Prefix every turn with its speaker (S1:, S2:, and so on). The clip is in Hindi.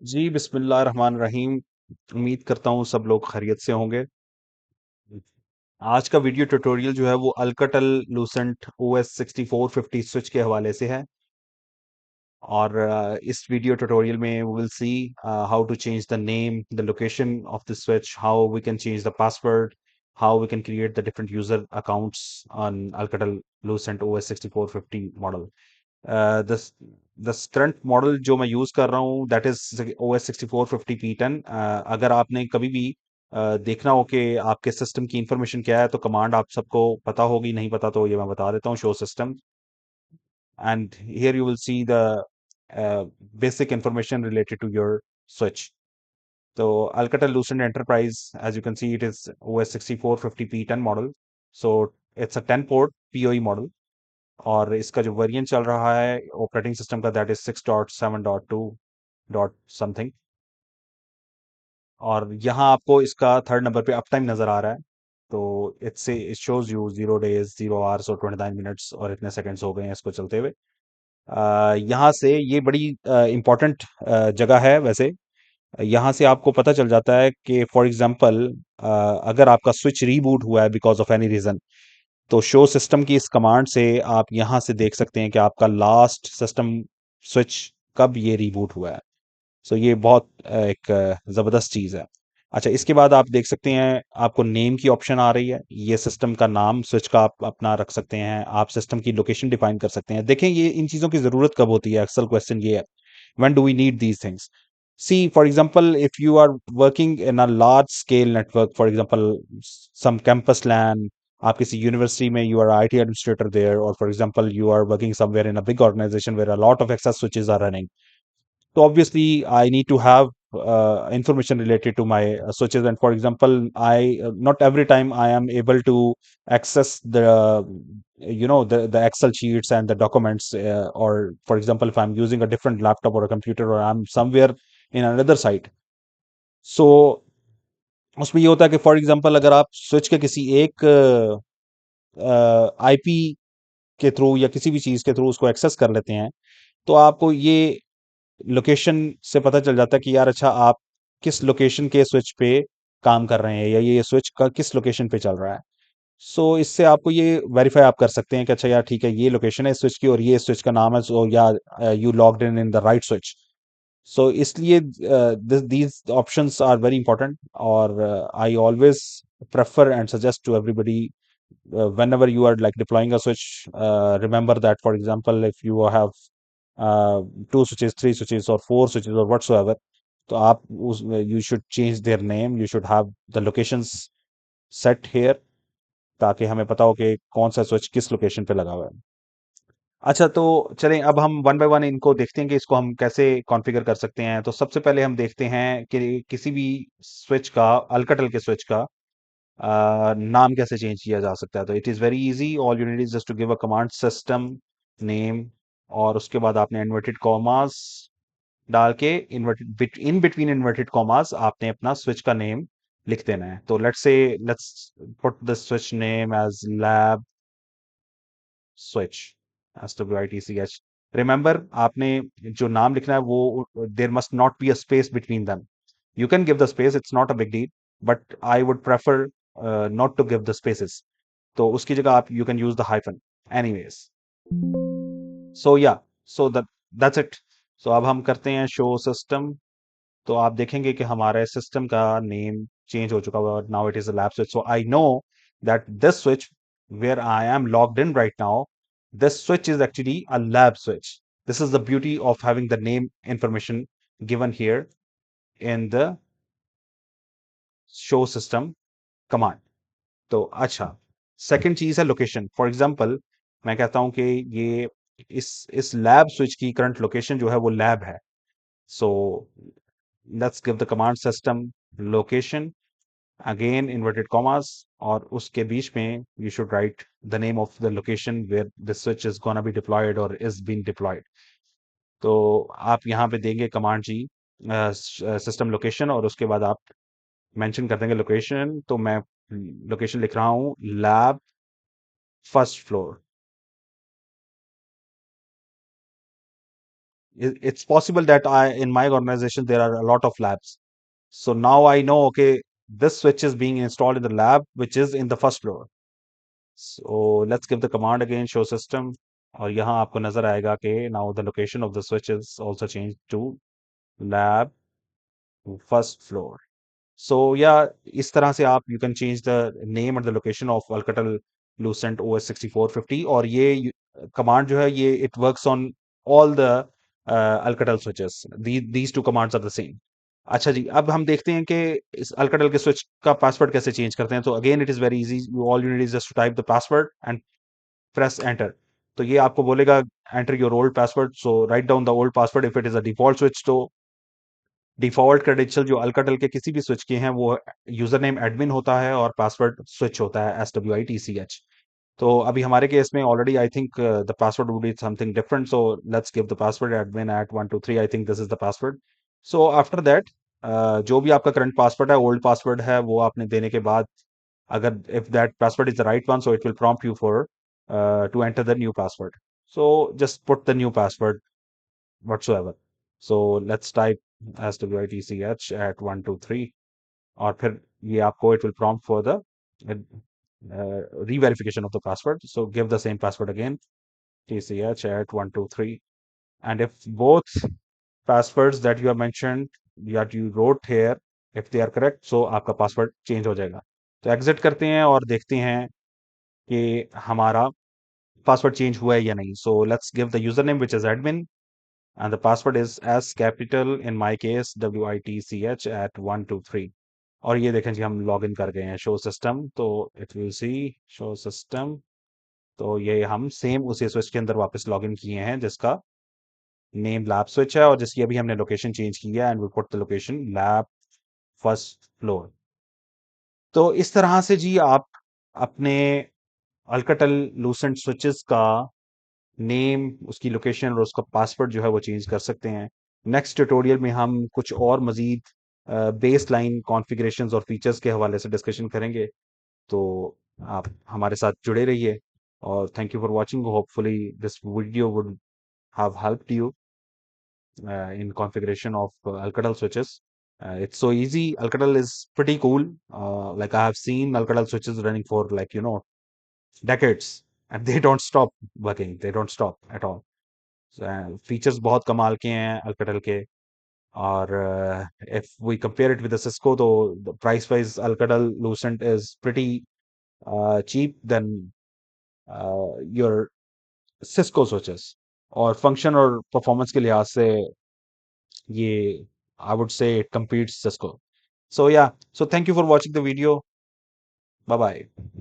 S1: जी, बिस्मिल्लाह रहमान रहीम। उम्मीद करता हूँ सब लोग खैरियत से होंगे। आज का वीडियो ट्यूटोरियल जो है वो अल्catel Lucent OS 6450 स्विच के हवाले से है। और इस वीडियो ट्यूटोरियल में we will see how to change the name, the location of the switch, how we can change the password, how we can create the different user accounts on Alcatel Lucent OS 6450 model. The the current model जो मैं यूज कर रहा हूँ दैट इज OS 6450 P10। अगर आपने कभी भी देखना हो कि आपके सिस्टम की इंफॉर्मेशन क्या है तो कमांड आप सबको पता होगी, नहीं पता तो ये मैं बता देता हूँ। Show system and here you will see the basic information related to your switch. So Alcatel Lucent Enterprise, as you can see, it is OS 6450 P10 model. So it's a 10 port PoE model और इसका जो वेरिएंट चल रहा है ऑपरेटिंग सिस्टम का दैट इज 6.7.2 डॉट समथिंग। और यहाँ आपको इसका थर्ड नंबर पे अप टाइम नजर आ रहा है। तो it shows you 0 days 0 hours और 29 minutes और इतने सेकंड्स हो गए हैं इसको चलते हुए। यहाँ से ये बड़ी इंपॉर्टेंट जगह है वैसे। यहाँ से आपको पता चल जाता है कि फॉर एग्जांपल अगर आपका स्विच रीबूट हुआ है बिकॉज ऑफ एनी रीजन, तो शो सिस्टम की इस कमांड से आप यहाँ से देख सकते हैं कि आपका लास्ट सिस्टम स्विच कब ये रीबूट हुआ है। सो ये बहुत एक ज़बरदस्त चीज़ है। अच्छा, इसके बाद आप देख सकते हैं आपको नेम की ऑप्शन आ रही है। ये सिस्टम का नाम स्विच का आप अपना रख सकते हैं। आप सिस्टम की लोकेशन डिफाइन कर सकते हैं। देखें, ये इन चीज़ों की ज़रूरत कब होती है, अक्सर क्वेश्चन ये है, when do we need these things? See, for example, if you are working in a large scale network, for example, some campus LAN, आप किसी यूनिवर्सिटी में you are IT administrator there, or for example you are working somewhere in a big organization where a lot of access switches are running. So obviously I need to have information related to my switches. And for example, I not every time I am able to access the Excel sheets and the documents, or for example if I'm using a different laptop or a computer or I'm somewhere in another site. So उसमें ये होता है कि फॉर एग्जांपल अगर आप स्विच के किसी एक आईपी के थ्रू या किसी भी चीज के थ्रू उसको एक्सेस कर लेते हैं, तो आपको ये लोकेशन से पता चल जाता है कि यार अच्छा, आप किस लोकेशन के स्विच पे काम कर रहे हैं या ये स्विच का किस लोकेशन पे चल रहा है। सो इससे आपको ये वेरीफाई आप कर सकते हैं कि अच्छा यार ठीक है, ये लोकेशन है स्विच की और ये स्विच का नाम है, so yeah you logged in in the right switch. So इसलिए these options are very important. और I always prefer and suggest to everybody, whenever you are like deploying a switch, remember that for example if you have uh, two switches, three switches or four switches or whatsoever, तो आप उस you should change their name, you should have the locations set here, ताकि हमें पता हो कि कौन सा स्विच किस लोकेशन पे लगा हुआ है। अच्छा, तो चलें अब हम वन बाय वन इनको देखते हैं कि इसको हम कैसे कॉन्फ़िगर कर सकते हैं। तो सबसे पहले हम देखते हैं कि किसी भी स्विच का, अल्काटेल के स्विच का नाम कैसे चेंज किया जा सकता है। तो it is very easy, all you need is just to give a command system name, और उसके बाद आपने इन्वर्टेड कॉमास डाल के inverted in between inverted commas आपने अपना स्विच का नेम लिख देना है। तो let's put the switch name as lab switch, SWITCH। Remember, आपने जो नाम लिखना है वो there must not be a space between them. You can give the space, it's not a big deal, but I would prefer not to give the spaces. तो उसकी जगह आप you can use the hyphen anyways. So yeah so that's it. सो अब हम करते हैं शो सिस्टम। तो आप देखेंगे कि हमारे सिस्टम का नेम चेंज हो चुका हुआ, now it is a lab switch. So I know that this switch where I am logged in right now, this switch is actually a lab switch. This is the beauty of having the name information given here in the show system command. तो अच्छा, सेकंड चीज है लोकेशन। फॉर एग्जांपल मैं कहता हूं कि ये इस लैब स्विच की करंट लोकेशन जो है वो लैब है। So let's give the command system location, again inverted commas, और उसके बीच में you should write the name of the location where the switch is gonna be deployed और इज बीन डिप्लॉयड। तो आप यहाँ पे देंगे कमांड जी सिस्टम लोकेशन, और उसके बाद आप मेंशन कर देंगे लोकेशन। तो मैं लोकेशन लिख रहा हूँ lab first floor. it's possible that in my organization there are a lot of labs. So now I know, okay, this switch is being installed in the lab, which is in the first floor. So let's give the command again, show system. और यहाँ आपको नजर आएगा कि now the location of the switch is also changed to lab first floor. So yeah, इस तरह से आप you can change the name and the location of Alcatel Lucent OS 6450, और ये command जो है ये it works on all the Alcatel switches. These two commands are the same. अच्छा जी, अब हम देखते हैं कि इस Alcatel के switch का पासवर्ड कैसे चेंज करते हैं। तो again it is very easy, you all you need is just to type the password and press enter. तो ये आपको बोलेगा enter your old password, so write down the old password if it is a default switch. तो डिफॉल्ट क्रेडेंशियल जो अल्काटेल के किसी भी स्विच के हैं वो यूजर नेम एडमिन होता है और पासवर्ड स्विच होता है SWITCH। तो अभी हमारे केस में already I think the password would be something different, so let's give the password admin at 123। I think this is the password. So after that जो भी आपका करंट पासवर्ड है, ओल्ड पासवर्ड है, वो आपने देने के बाद अगर if that password is the right one, so it will prompt you for to enter the new password. So just put the new password whatsoever. So let's type SWITCH at 123, और फिर ये आपको it will prompt for the re-verification of the password. So give the same password again, TCH at 123. And if both passwords that you have mentioned, that you wrote here, if they are correct, so आपका पासवर्ड चेंज हो जाएगा। तो एग्जिट करते हैं और देखते हैं कि हमारा पासवर्ड चेंज हुआ है या नहीं। सो let's give the user name which is admin and the password is S capital in my case WITCH at 123। और ये देखें जी, हम लॉग इन कर गए हैं शो सिस्टम। तो it will see show system. तो ये हम सेम उसी स्विच के अंदर वापस लॉग इन किए हैं जिसका नेम लैब स्विच है और जिसकी अभी हमने लोकेशन चेंज की है, and we put the location lab first floor. तो इस तरह से जी आप अपने अल्काटेल लूसेंट स्विचेस का नेम, उसकी लोकेशन और उसका पासवर्ड जो है वो चेंज कर सकते हैं। नेक्स्ट ट्यूटोरियल में हम कुछ और मजीद बेस लाइन कॉन्फ़िगरेशंस और फीचर्स के हवाले से डिस्कशन करेंगे। तो आप हमारे साथ जुड़े रहिए, और thank you for watching. Hopefully this video would have helped you in configuration of Alcatel switches. It's so easy. Alcatel is pretty cool. Like I have seen Alcatel switches running for like decades, and they don't stop working. They don't stop at all. Features बहुत कमाल के हैं Alcatel के। और if we compare it with the Cisco, though the price wise Alcatel Lucent is pretty cheap than your Cisco switches, और फंक्शन और परफॉर्मेंस के लिहाज से ये I would say it competes Cisco. So yeah, so thank you for watching the video. Bye bye.